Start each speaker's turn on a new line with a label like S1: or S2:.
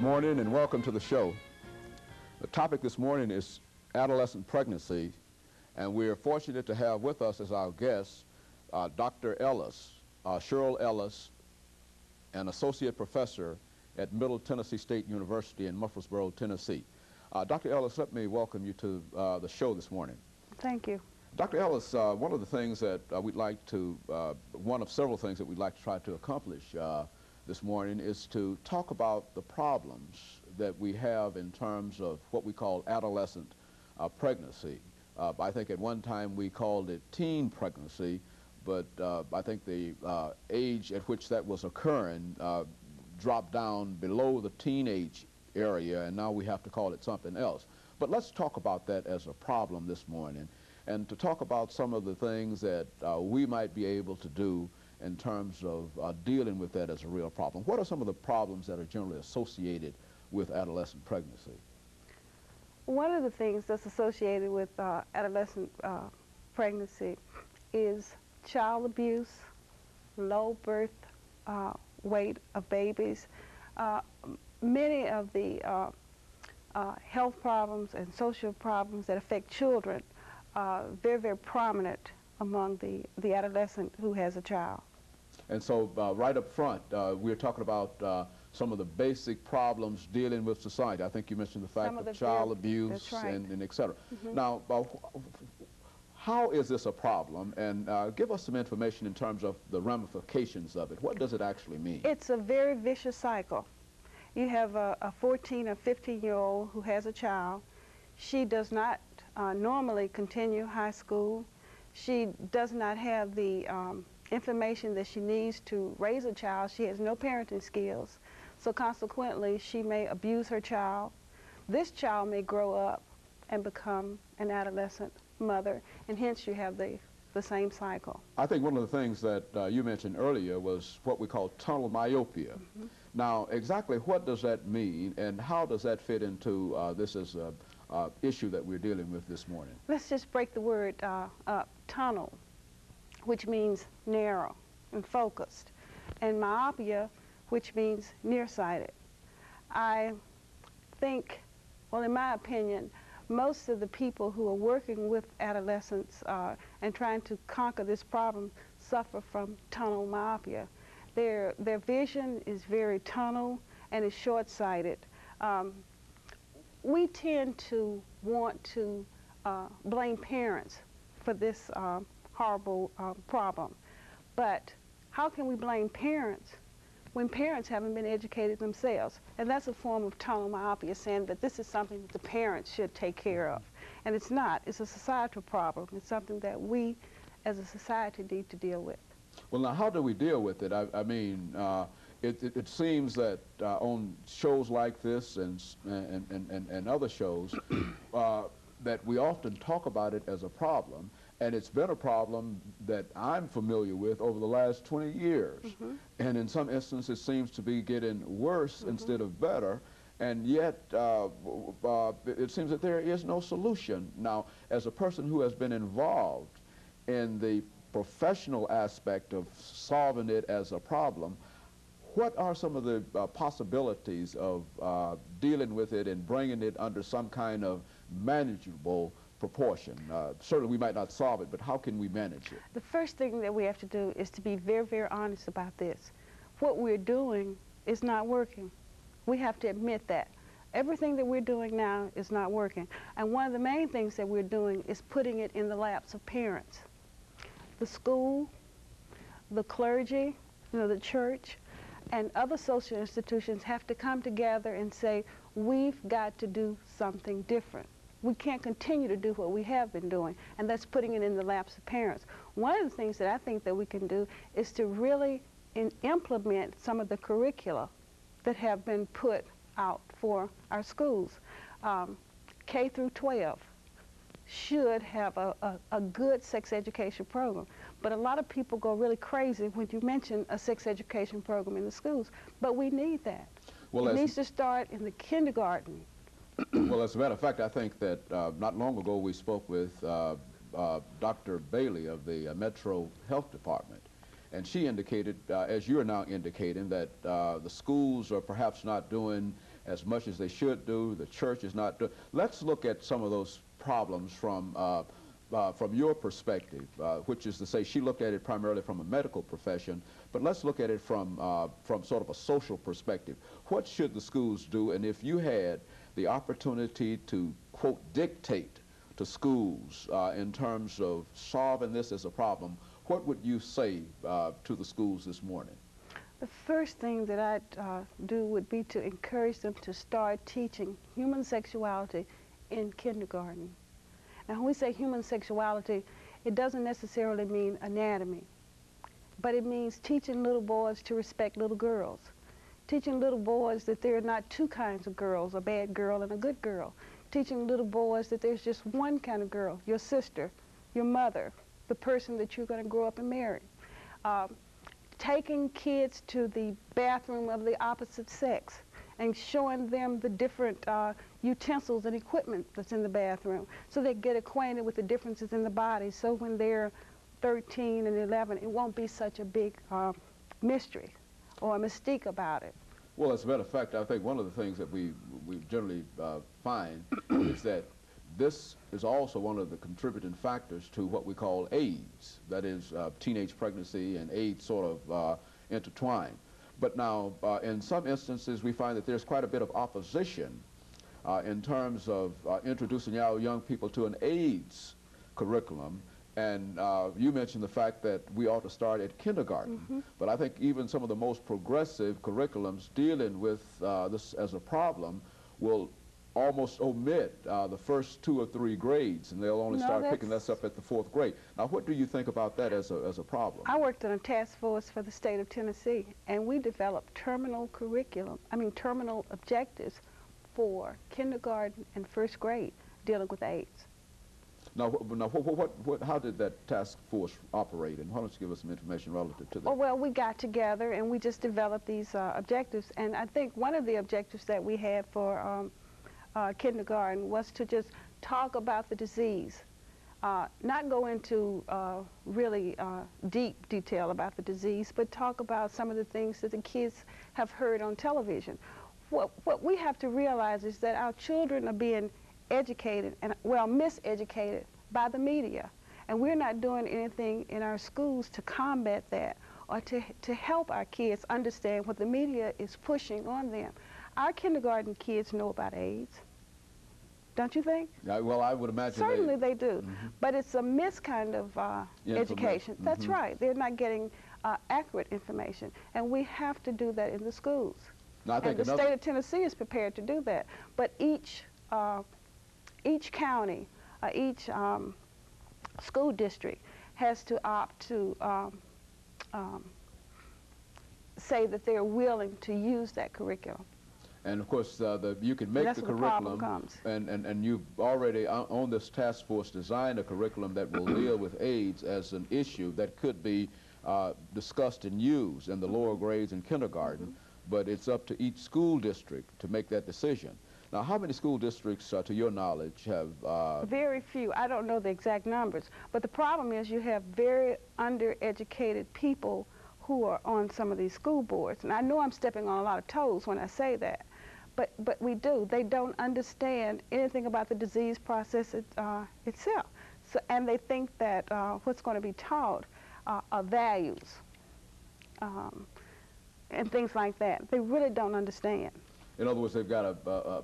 S1: Morning and welcome to the show. The topic this morning is adolescent pregnancy, and we are fortunate to have with us as our guest Dr. Ellis, Cheryl Ellis, an associate professor at Middle Tennessee State University in Murfreesboro, Tennessee. Dr. Ellis, let me welcome you to the show this morning.
S2: Thank you.
S1: Dr. Ellis, one of the things that we'd like to, one of several things that we'd like to try to accomplish this morning is to talk about the problems that we have in terms of what we call adolescent pregnancy. I think at one time we called it teen pregnancy, but I think the age at which that was occurring dropped down below the teenage area, and now we have to call it something else. But let's talk about that as a problem this morning, and to talk about some of the things that we might be able to do in terms of dealing with that as a real problem. What are some of the problems that are generally associated with adolescent pregnancy?
S2: One of the things that's associated with adolescent pregnancy is child abuse, low birth weight of babies. Many of the health problems and social problems that affect children are very, very prominent among the adolescent who has a child.
S1: And so right up front, we're talking about some of the basic problems dealing with society. I think you mentioned the fact of child abuse and et cetera. Mm-hmm. Now, how is this a problem? And give us some information in terms of the ramifications of it. What does it actually mean?
S2: It's a very vicious cycle. You have a 14 or 15-year-old who has a child. She does not normally continue high school. She does not have the information that she needs to raise a child. She has no parenting skills. So consequently, she may abuse her child. This child may grow up and become an adolescent mother, and hence you have the same cycle. I
S1: think one of the things that you mentioned earlier was what we call tunnel myopia. Mm-hmm. Now, exactly what does that mean, and how does that fit into this as a issue that we're dealing with this morning?
S2: Let's just break the word tunnel, which means narrow and focused, and myopia, which means nearsighted. I think, well, in my opinion, most of the people who are working with adolescents and trying to conquer this problem suffer from tunnel myopia. Their vision is very tunnel and is short-sighted. We tend to want to blame parents for this horrible problem. But how can we blame parents when parents haven't been educated themselves? And that's a form of tunnel myopia, saying that this is something that the parents should take care of. And it's not. It's a societal problem. It's something that we as a society need to deal with.
S1: Well, now, how do we deal with it? I mean, it seems that on shows like this and other shows that we often talk about it as a problem. And it's been a problem that I'm familiar with over the last 20 years. Mm-hmm. And in some instances, it seems to be getting worse mm-hmm. instead of better. And yet, it seems that there is no solution. Now, as a person who has been involved in the professional aspect of solving it as a problem, what are some of the possibilities of dealing with it and bringing it under some kind of manageable proportion? Certainly we might not solve it, but how can we manage it?
S2: The first thing that we have to do is to be very, very honest about this. What we're doing is not working. We have to admit that. Everything that we're doing now is not working. And one of the main things that we're doing is putting it in the laps of parents. The school, the clergy, the church, and other social institutions have to come together and say, we've got to do something different. We can't continue to do what we have been doing, and that's putting it in the laps of parents. One of the things that I think that we can do is to really implement some of the curricula that have been put out for our schools. K through 12 should have a good sex education program, but a lot of people go really crazy when you mention a sex education program in the schools, but we need that. Well, it needs to start in the kindergarten.
S1: Well, as a matter of fact, I think that not long ago we spoke with Dr. Bailey of the Metro Health Department, and she indicated, as you're now indicating, that the schools are perhaps not doing as much as they should do. The church is not doing. Let's look at some of those problems from your perspective, which is to say she looked at it primarily from a medical profession, but let's look at it from sort of a social perspective. What should the schools do, and if you had the opportunity to, quote, dictate to schools in terms of solving this as a problem, what would you say to the schools this morning?
S2: The first thing that I'd do would be to encourage them to start teaching human sexuality in kindergarten. Now, when we say human sexuality, it doesn't necessarily mean anatomy, but it means teaching little boys to respect little girls, teaching little boys that there are not two kinds of girls, a bad girl and a good girl, teaching little boys that there's just one kind of girl, your sister, your mother, the person that you're going to grow up and marry. Taking kids to the bathroom of the opposite sex and showing them the different utensils and equipment that's in the bathroom so they get acquainted with the differences in the body, so when they're 13 and 11, it won't be such a big mystery or a mystique about it.
S1: Well, as a matter of fact, I think one of the things that we generally find is that this is also one of the contributing factors to what we call AIDS, that is teenage pregnancy and AIDS sort of intertwined. But now, in some instances, we find that there's quite a bit of opposition in terms of introducing our young people to an AIDS curriculum. And you mentioned the fact that we ought to start at kindergarten. But I think even some of the most progressive curriculums dealing with this as a problem will almost omit the first 2 or 3 grades, and they'll only start picking this up at the 4th grade. Now, what do you think about that as a problem?
S2: I worked on a task force for the state of Tennessee, and we developed terminal objectives for kindergarten and 1st grade dealing with AIDS.
S1: Now, how did that task force operate, and why don't you give us some information relative to that?
S2: Oh, well, we got together and we just developed these objectives, and I think one of the objectives that we had for kindergarten was to just talk about the disease, not go into really deep detail about the disease, but talk about some of the things that the kids have heard on television. What we have to realize is that our children are being educated and, well, miseducated by the media, and we're not doing anything in our schools to combat that or to help our kids understand what the media is pushing on them. Our kindergarten kids know about AIDS. Don't you think?
S1: Well, I would imagine
S2: certainly they do. But it's a kind of education. That's right. They're not getting accurate information, and we have to do that in the schools.
S1: Now, I think
S2: and the state of Tennessee is prepared to do that. But each county, each school district has to opt to say that they're willing to use that curriculum.
S1: And of course, you can make the curriculum, and you've already on this task force designed a curriculum that will deal with AIDS as an issue that could be discussed and used in the lower grades in kindergarten, but it's up to each school district to make that decision. Now, how many school districts, to your knowledge, have...
S2: Very few. I don't know the exact numbers, but the problem is you have very undereducated people who are on some of these school boards. And I know I'm stepping on a lot of toes when I say that, but we do. They don't understand anything about the disease process itself. So, and they think that what's going to be taught are values and things like that. They really don't understand.
S1: In other words, they've got a